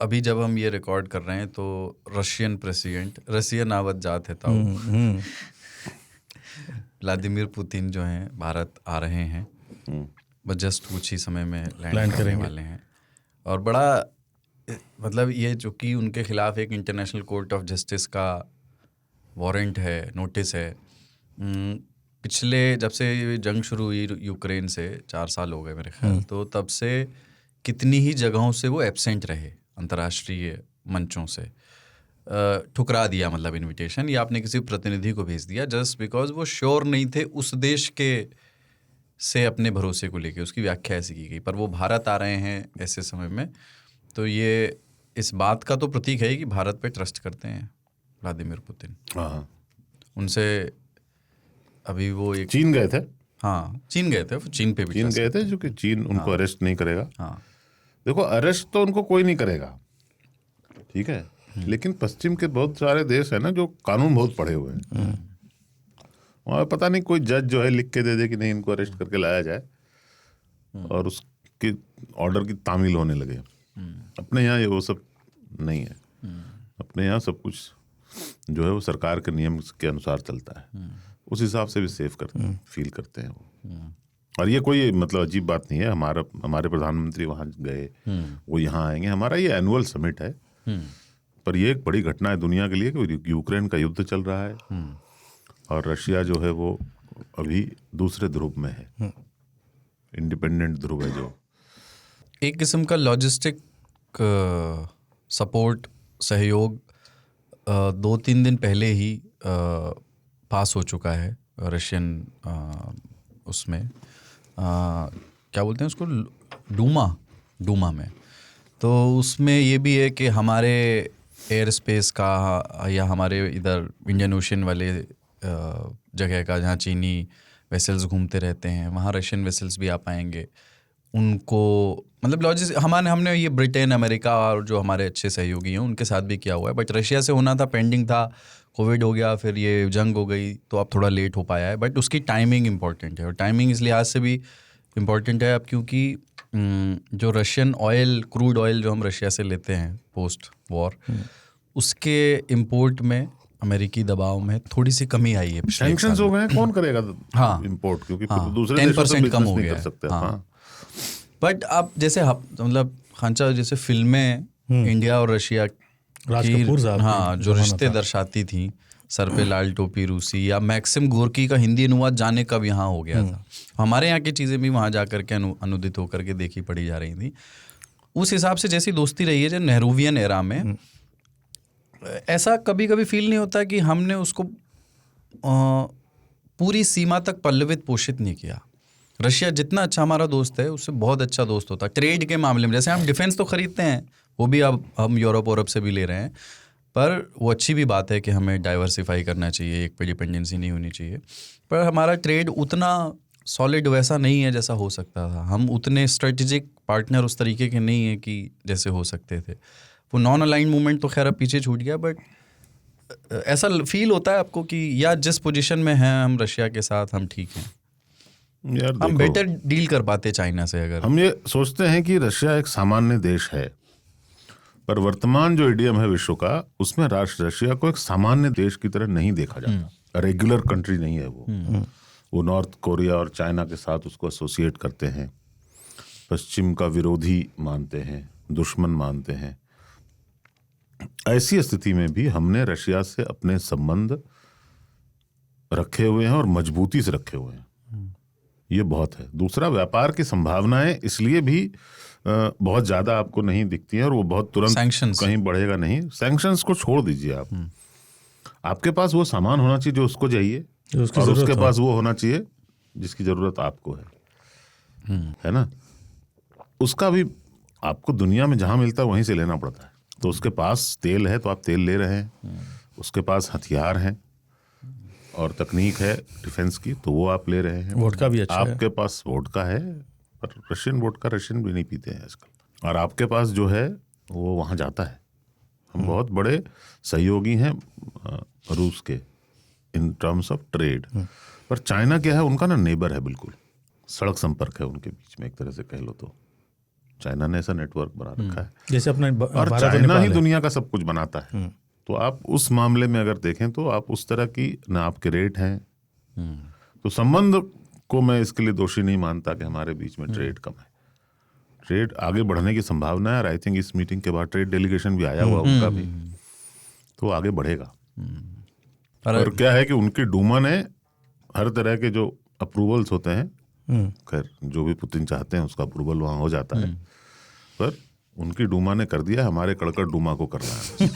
अभी जब हम ये रिकॉर्ड कर रहे हैं तो रशियन प्रेसिडेंट रसिया नावत जात है ताऊ व्लादिमीर पुतिन जो हैं भारत आ रहे हैं, बस जस्ट कुछ ही समय में लैंड करने वाले हैं। और बड़ा मतलब ये जो कि उनके खिलाफ एक इंटरनेशनल कोर्ट ऑफ जस्टिस का वारंट है, नोटिस है। पिछले जब से ये जंग शुरू हुई यूक्रेन से 4 साल हो गए मेरे ख्याल, तो तब से कितनी ही जगहों से वो एब्सेंट रहे अंतर्राष्ट्रीय मंचों से। ठुकरा दिया मतलब इनविटेशन, या आपने किसी प्रतिनिधि को भेज दिया जस्ट बिकॉज वो श्योर नहीं थे उस देश के से अपने भरोसे को लेके। उसकी व्याख्या ऐसी की गई, पर वो भारत आ रहे हैं ऐसे समय में, तो ये इस बात का तो प्रतीक है कि भारत पे ट्रस्ट करते हैं व्लादिमीर पुतिन। हाँ, उनसे अभी वो एक चीन गए थे। हाँ, चीन गए थे, चीन पे भी चीन गए थे, जो कि चीन उनको अरेस्ट नहीं करेगा। हाँ, देखो, अरेस्ट तो उनको कोई नहीं करेगा, ठीक है, लेकिन पश्चिम के बहुत सारे देश है ना जो कानून बहुत पढ़े हुए हैं। वहाँ पता नहीं कोई जज जो है लिख के दे दे कि नहीं इनको अरेस्ट करके लाया जाए, और उसके ऑर्डर की तामील होने लगे। अपने यहाँ ये वो सब नहीं है। अपने यहाँ सब कुछ जो है वो सरकार के नियम के अनुसार चलता है, उस हिसाब से भी सेफ करते फील करते हैं वो। और ये कोई मतलब अजीब बात नहीं है। हमारे प्रधानमंत्री वहाँ गए, वो यहाँ आएंगे। हमारा ये एनुअल समिट है, पर ये एक बड़ी घटना है दुनिया के लिए कि यूक्रेन का युद्ध चल रहा है और रशिया जो है वो अभी दूसरे ध्रुव में है, इंडिपेंडेंट ध्रुव है, जो एक किस्म का लॉजिस्टिक सपोर्ट सहयोग 2-3 दिन पहले ही पास हो चुका है रशियन उसमें क्या बोलते हैं उसको, डूमा में। तो उसमें ये भी है कि हमारे एयर स्पेस का या हमारे इधर इंडियन ओशन वाले जगह का जहाँ चीनी वेसल्स घूमते रहते हैं, वहाँ रशियन वेसल्स भी आ पाएंगे। उनको मतलब लॉजिस्टिक हमने ये ब्रिटेन, अमेरिका और जो हमारे अच्छे सहयोगी हैं उनके साथ भी किया हुआ है, बट रशिया से होना था, पेंडिंग था, कोविड हो गया, फिर ये जंग हो गई, तो अब थोड़ा लेट हो पाया है। बट उसकी टाइमिंग इम्पॉर्टेंट है, और टाइमिंग इस लिहाज से भी इम्पॉर्टेंट है अब क्योंकि जो रशियन ऑयल, क्रूड ऑयल जो हम रशिया से लेते हैं पोस्ट वॉर, उसके इम्पोर्ट में अमेरिकी दबाव में थोड़ी सी कमी आई है। सैंक्शंस हो गए, कौन करेगा इम्पोर्ट, क्योंकि दूसरे देशों से 10% कम हो नहीं गया कर सकते। बट अब जैसे मतलब खांचा जैसे फिल्में इंडिया और रशिया की जो रिश्ते दर्शाती थी, सर पे लाल टोपी रूसी, या मैक्सिम गोरकी का हिंदी अनुवाद जाने कब यहाँ हो गया था, हमारे यहाँ की चीज़ें भी वहाँ जा करके अनुदित होकर के देखी पढ़ी जा रही थी। उस हिसाब से जैसी दोस्ती रही है जो नेहरूवियन एरा में, ऐसा कभी कभी फील नहीं होता कि हमने उसको पूरी सीमा तक पल्लवित पोषित नहीं किया। रशिया जितना अच्छा हमारा दोस्त है उससे बहुत अच्छा दोस्त होता। ट्रेड के मामले में जैसे हम डिफेंस तो खरीदते हैं, वो भी अब हम यूरोप से भी ले रहे हैं, पर वो अच्छी भी बात है कि हमें डाइवर्सिफाई करना चाहिए, एक पे डिपेंडेंसी नहीं होनी चाहिए। पर हमारा ट्रेड उतना सॉलिड वैसा नहीं है जैसा हो सकता था। हम उतने स्ट्रेटेजिक पार्टनर उस तरीके के नहीं है कि जैसे हो सकते थे। वो नॉन अलाइन मूवमेंट तो खैर अब पीछे छूट गया, बट ऐसा फील होता है आपको कि या जिस पोजीशन में हैं हम रशिया के साथ, हम ठीक हैं यार, हम बेटर डील कर पाते चाइना से। अगर हम ये सोचते हैं कि रशिया एक सामान्य देश है, पर वर्तमान जो इडियम है विश्व का, उसमें रशिया को एक सामान्य देश की तरह नहीं देखा जाता। रेगुलर कंट्री नहीं है वो नॉर्थ कोरिया और चाइना के साथ उसको एसोसिएट करते हैं, पश्चिम का विरोधी मानते हैं, दुश्मन मानते हैं। ऐसी स्थिति में भी हमने रशिया से अपने संबंध रखे हुए हैं और मजबूती से रखे हुए हैं, ये बहुत है। दूसरा, व्यापार की संभावनाएं इसलिए भी बहुत ज्यादा आपको नहीं दिखती हैं, और वो बहुत तुरंत कहीं बढ़ेगा नहीं। सैंक्शंस को छोड़ दीजिए आप, आपके पास वो सामान होना चाहिए जो उसको चाहिए, और उसके पास वो होना चाहिए जिसकी जरूरत आपको है ना। उसका भी आपको दुनिया में जहां मिलता है वहीं से लेना पड़ता है। तो उसके पास तेल है तो आप तेल ले रहे हैं, उसके पास हथियार हैं और तकनीक है डिफेंस की, तो वो आप ले रहे हैं। वोडका भी अच्छा आपके पास वोडका है, पर रशियन वोडका रशियन भी नहीं पीते हैं आजकल, और आपके पास जो है वो वहाँ जाता है। हम बहुत बड़े सहयोगी हैं रूस के इन टर्म्स ऑफ ट्रेड। पर चाइना क्या है, उनका ना नेबर है, बिल्कुल सड़क संपर्क है उनके बीच में, एक तरह से कह लो तो चाइना ने ऐसा नेटवर्क बना रखा है, जैसे अपना और भारत चाइना नेपाल ही है। दुनिया का सब कुछ बनाता है। तो आप उस मामले में अगर देखें तो आप उस तरह की ना आपके रेट हैं, तो संबंध को मैं इसके लिए दोषी नहीं मानता कि हमारे बीच में ट्रेड कम है। ट्रेड आगे बढ़ने की संभावना है, और आई थिंक इस मीटिंग के बाद ट्रेड डेलीगेशन भी आया हुआ उनका भी, तो आगे बढ़ेगा। और क्या है कि उनकी डूमा ने हर तरह के जो अप्रूवल्स होते हैं, खैर जो भी पुतिन चाहते हैं उसका अप्रूवल वहाँ हो जाता है, पर उनकी डूमा ने कर दिया, हमारे कड़कड़ डूमा को करना है।